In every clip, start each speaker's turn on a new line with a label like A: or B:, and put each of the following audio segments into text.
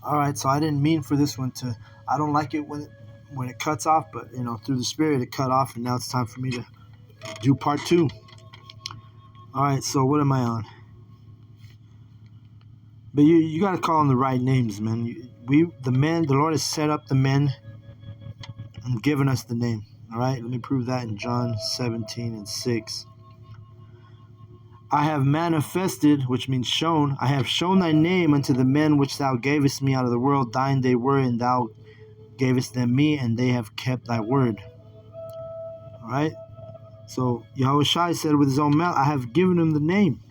A: All right, so I didn't mean for this one to. I don't like it when it cuts off, but through the Spirit it cut off, and now it's time for me to do part 2. All right, so what am I on? But you got to call them the right names, man. The Lord has set up the men and given us the name. All right, let me prove that in John 17:6. I have manifested, which means shown. I have shown thy name unto the men which thou gavest me out of the world. Thine they were, and thou gavest them me, and they have kept thy word. All right. So Yahushua said with his own mouth, I have given him the name.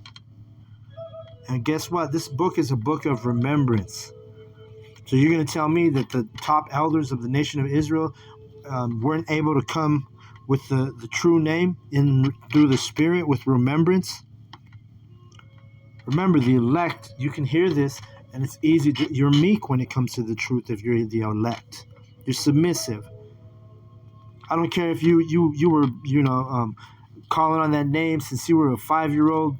A: And guess what? This book is a book of remembrance. So you're going to tell me that the top elders of the nation of Israel weren't able to come with the true name through the Spirit with remembrance? Remember, the elect, you can hear this, and it's easy. You're meek when it comes to the truth if you're the elect. You're submissive. I don't care if you were, calling on that name since you were a 5-year-old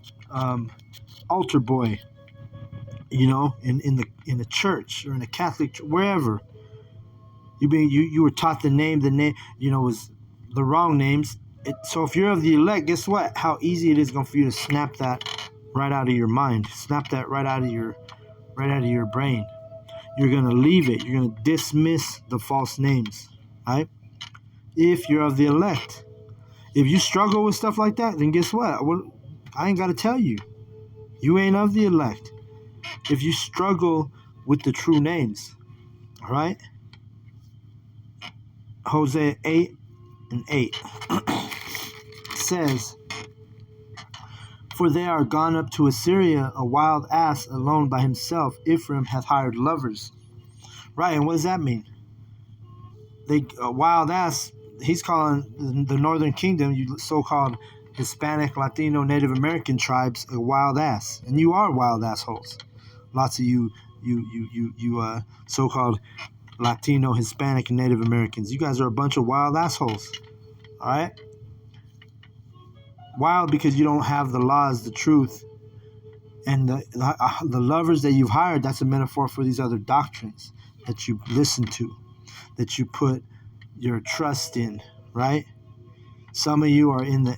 A: altar boy, in the church or in a Catholic church, wherever. You were taught the name was the wrong names. So if you're of the elect, guess what? How easy it is going for you to snap that right out of your mind. Snap that right out of your brain. You're going to leave it. You're going to dismiss the false names, right? If you're of the elect. If you struggle with stuff like that, then guess what? I ain't got to tell you. You ain't of the elect. If you struggle with the true names, all right? Hosea 8:8 says, for they are gone up to Assyria, a wild ass alone by himself. Ephraim hath hired lovers. Right, and what does that mean? A wild ass, he's calling the northern kingdom, you so-called Hispanic, Latino, Native American tribes, a wild ass. And you are wild assholes. Lots of you so-called Latino, Hispanic, and Native Americans. You guys are a bunch of wild assholes. All right? Wild because you don't have the laws, the truth, and the lovers that you've hired. That's a metaphor for these other doctrines that you listen to, that you put your trust in, right? Some of you are in the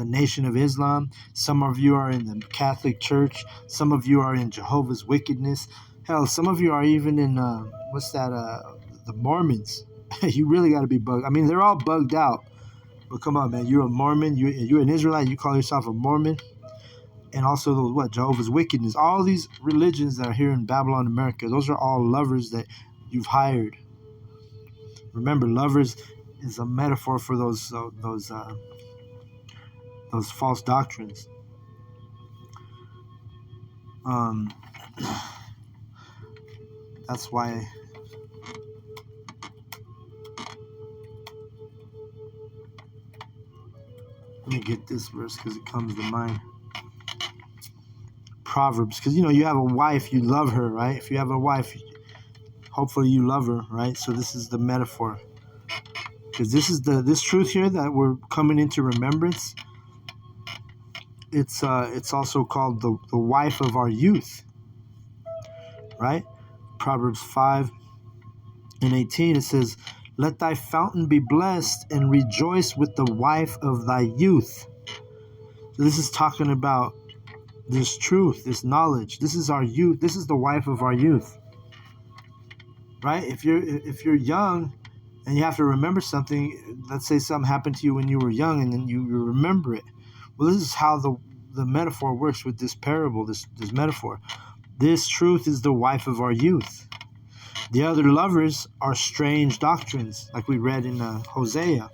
A: Nation of Islam. Some of you are in the Catholic Church. Some of you are in Jehovah's Wickedness. Hell, some of you are even in the Mormons. You really got to be bugged. I mean, they're all bugged out. But come on, man, you're a Mormon. You're an Israelite. You call yourself a Mormon. And also Jehovah's Wickedness. All these religions that are here in Babylon, America, those are all lovers that you've hired. Remember, lovers is a metaphor for those false doctrines. That's why. Let me get this verse because it comes to mind. Proverbs, because you have a wife, you love her, right? If you have a wife, hopefully you love her, right? So this is the metaphor, because this truth here that we're coming into remembrance. It's also called the wife of our youth, right? Proverbs 5:18 it says, "Let thy fountain be blessed, and rejoice with the wife of thy youth." So this is talking about this truth, this knowledge. This is our youth. This is the wife of our youth, right? If you're young and you have to remember something, let's say something happened to you when you were young and then you remember it. Well, this is how the metaphor works with this parable, this metaphor. This truth is the wife of our youth. The other lovers are strange doctrines, like we read in Hosea.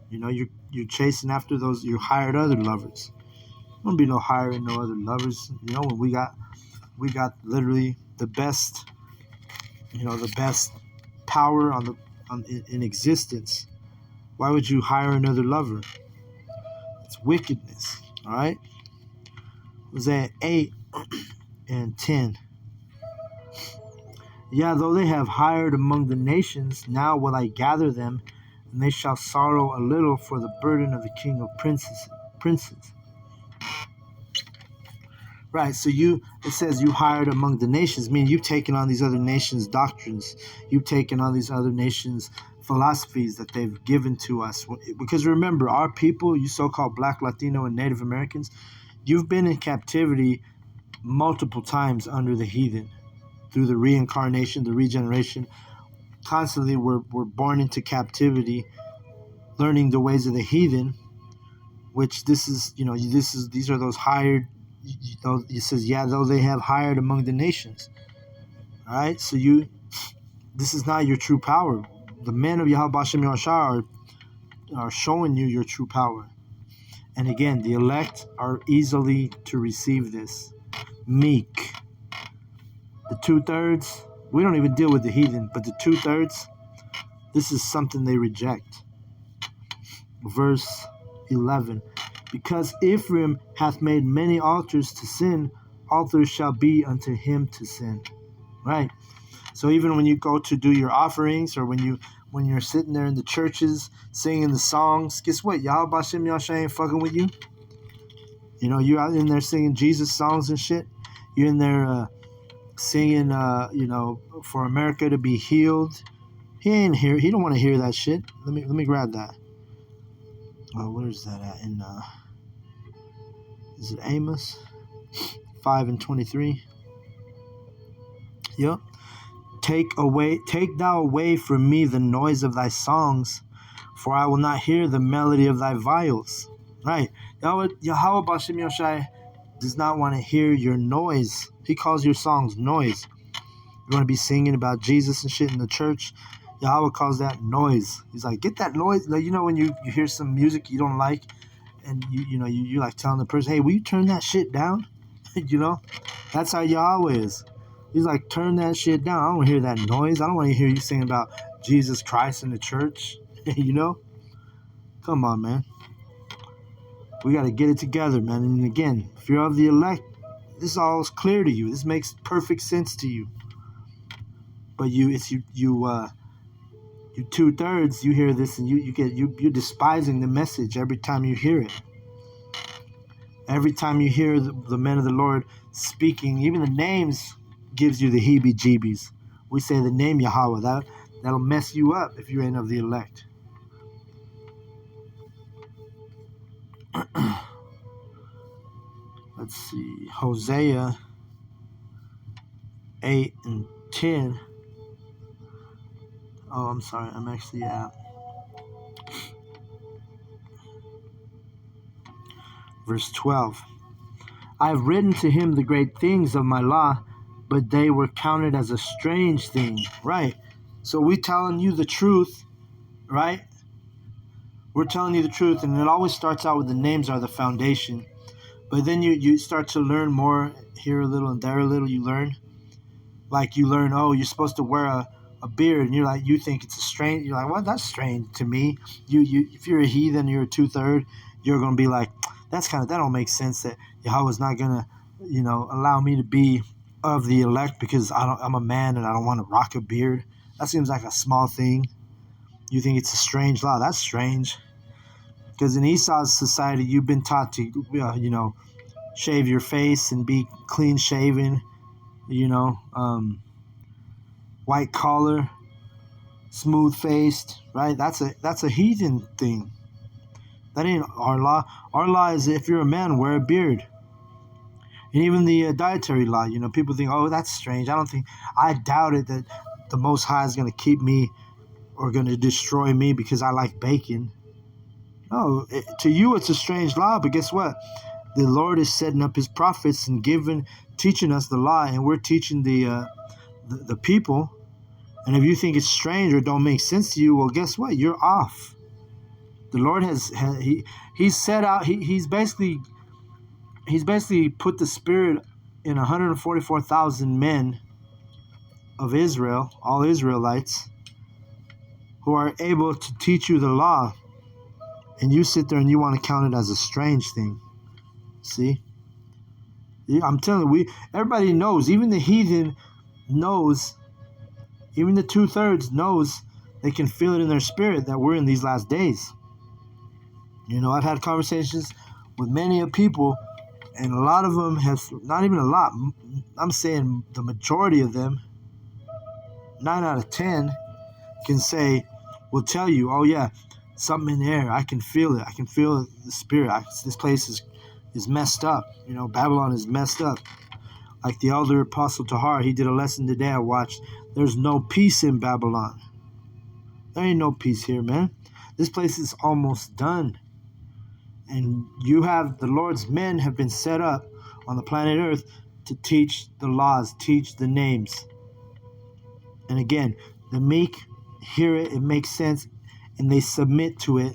A: You're chasing after those. You hired other lovers. There won't be no hiring no other lovers. When we got literally the best. The best power in existence. Why would you hire another lover? It's wickedness. All right. Hosea 8:10. Yeah, though they have hired among the nations, now will I gather them, and they shall sorrow a little for the burden of the king of princes. Right, so it says you hired among the nations, meaning you've taken on these other nations' doctrines. You've taken on these other nations' philosophies that they've given to us. Because remember, our people, you so-called Black, Latino, and Native Americans, you've been in captivity multiple times under the heathen through the reincarnation, the regeneration. Constantly, we're born into captivity, learning the ways of the heathen, which these are those hired. It says, yeah, though they have hired among the nations. All right, so this is not your true power. The men of Yahweh Bashem Yahshua are showing you your true power. And again, the elect are easily to receive this. Meek. The 2/3, we don't even deal with the heathen, but the 2/3, this is something they reject. Verse 11. Because Ephraim hath made many altars to sin, altars shall be unto him to sin. Right? So even when you go to do your offerings, or when you're sitting there in the churches singing the songs, guess what? Yahweh Bashem Yahshua ain't fucking with you. You out in there singing Jesus songs and shit. You're in there singing, for America to be healed. He ain't here. He don't want to hear that shit. Let me grab that. Where is that at? In is it Amos 5:23? Yep. Take thou away from me the noise of thy songs, for I will not hear the melody of thy viols. Right. Yahweh Bashem Yoshai does not want to hear your noise. He calls your songs noise. You want to be singing about Jesus and shit in the church, Yahweh calls that noise. He's like, get that noise. Like, when you hear some music you don't like, and you like telling the person, hey, will you turn that shit down? That's how Yahweh is. He's like, turn that shit down. I don't want to hear that noise. I don't want to hear you singing about Jesus Christ in the church. Come on, man. We got to get it together, man. And again, if you're of the elect, this all is clear to you. This makes perfect sense to you. But you 2/3, you hear this and you're despising the message every time you hear it. Every time you hear the men of the Lord speaking, even the names gives you the heebie-jeebies. We say the name Yahweh, that'll mess you up if you ain't of the elect. Let's see, Hosea 8:10. Oh, I'm sorry, I'm actually at verse 12. I have written to him the great things of my law, but they were counted as a strange thing. Right. So we're telling you the truth, right? We're telling you the truth, and it always starts out with the names are the foundation. But then you start to learn more, here a little and there a little, you learn. Like you learn, oh, you're supposed to wear a beard, and you think it's a strange. You're like, well, that's strange to me. If you're a heathen, you're a 2/3, you're gonna be like, that don't make sense. That Yahweh's not gonna, allow me to be of the elect because I'm a man and I don't want to rock a beard. That seems like a small thing. You think it's a strange law? That's strange. Because in Esau's society, you've been taught to, shave your face and be clean shaven. White collar, smooth faced, right? That's a heathen thing. That ain't our law. Our law is if you're a man, wear a beard. And even the dietary law, people think, oh, that's strange. I doubt it that the Most High is going to keep me or going to destroy me because I like bacon. No, to you it's a strange law, but guess what? The Lord is setting up his prophets and teaching us the law, and we're teaching the people. And if you think it's strange or don't make sense to you, well, guess what? You're off. The Lord he's set out. He's basically put the spirit in 144,000 men of Israel, all Israelites, who are able to teach you the law, and you sit there and you want to count it as a strange thing. See? I'm telling you, everybody knows, even the heathen knows, even the 2/3 knows, they can feel it in their spirit that we're in these last days. I've had conversations with many of people And a lot of them have, not even a lot, I'm saying the majority of them, 9 out of 10, can say, will tell you, oh yeah, something in the air. I can feel it. I can feel the spirit. This place is messed up. Babylon is messed up. Like the elder apostle Tahar, he did a lesson today I watched. There's no peace in Babylon. There ain't no peace here, man. This place is almost done. And you have, the Lord's men have been set up on the planet Earth to teach the laws, teach the names. And again, the meek hear it, it makes sense, and they submit to it.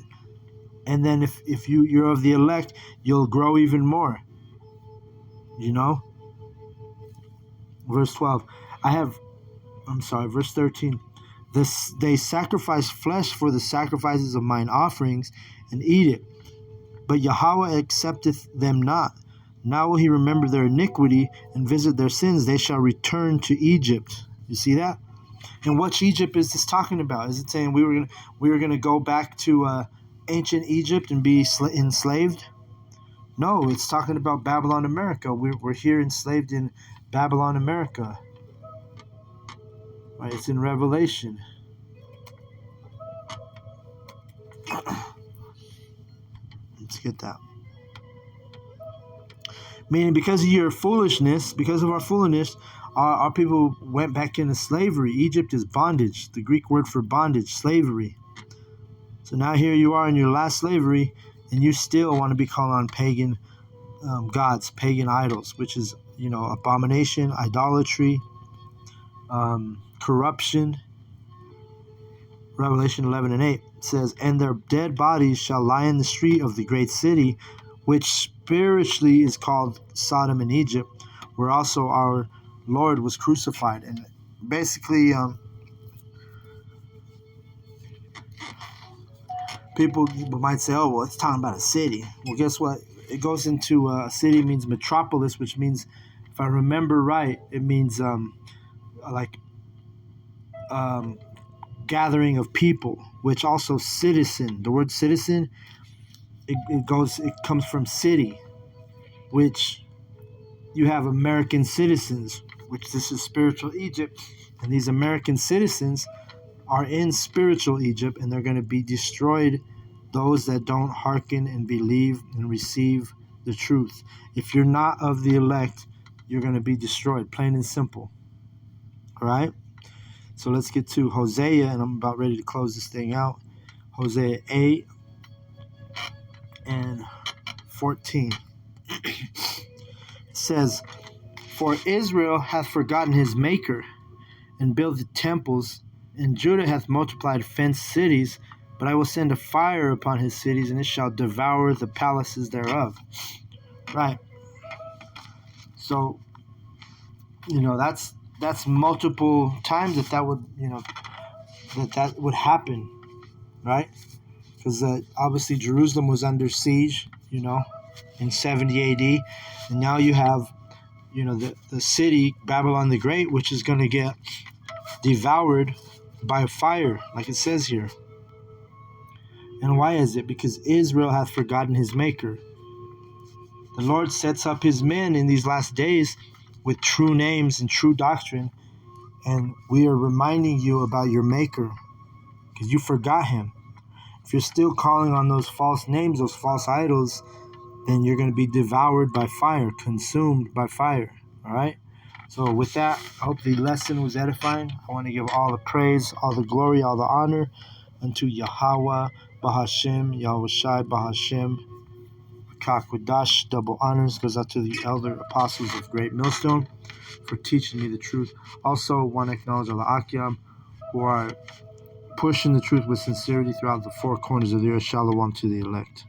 A: And then if you're of the elect, you'll grow even more. Verse 12. Verse 13. They sacrifice flesh for the sacrifices of mine offerings and eat it. But Yahweh accepteth them not. Now will he remember their iniquity and visit their sins. They shall return to Egypt. You see that? And which Egypt is this talking about? Is it saying we were gonna go back to ancient Egypt and be enslaved? No, it's talking about Babylon, America. We're here enslaved in Babylon, America. Right? It's in Revelation. Let's get that. Meaning, because of your foolishness, because of our foolishness, our people went back into slavery. Egypt is bondage, the Greek word for bondage, slavery. So now here you are in your last slavery, and you still want to be called on pagan gods, pagan idols, which is, abomination, idolatry, corruption. Revelation 11 and 8 says, and their dead bodies shall lie in the street of the great city, which spiritually is called Sodom and Egypt, where also our Lord was crucified. And basically, people might say, oh, well, it's talking about a city. Well, guess what? It goes into a city means metropolis, which means, if I remember right, it means gathering of people, which also citizen. The word citizen, it comes from city, which you have American citizens, which this is spiritual Egypt, and these American citizens are in spiritual Egypt, and they're going to be destroyed, those that don't hearken and believe and receive the truth. If you're not of the elect, you're going to be destroyed, plain and simple. All right? So let's get to Hosea, and I'm about ready to close this thing out. Hosea 8 and 14. It says, for Israel hath forgotten his maker, and builded temples, and Judah hath multiplied fenced cities, but I will send a fire upon his cities, and it shall devour the palaces thereof. Right. So, that's multiple times that would, that would happen, right? Because obviously Jerusalem was under siege, in 70 AD, and now you have, the city, Babylon the Great, which is going to get devoured by fire, like it says here. And why is it? Because Israel hath forgotten his maker. The Lord sets up his men in these last days with true names and true doctrine, and we are reminding you about your maker, because you forgot him. If you're still calling on those false names, those false idols, then you're going to be devoured by fire, consumed by fire. All right? So with that, I hope the lesson was edifying. I want to give all the praise, all the glory, all the honor unto Yahweh, Bahashem, Yahweh Shai, Bahashem, Kakwadash. Double honors goes out to the elder apostles of Great Millstone for teaching me the truth. Also want to acknowledge Allah Akyam, who are pushing the truth with sincerity throughout the four corners of the earth. Shalom to the elect.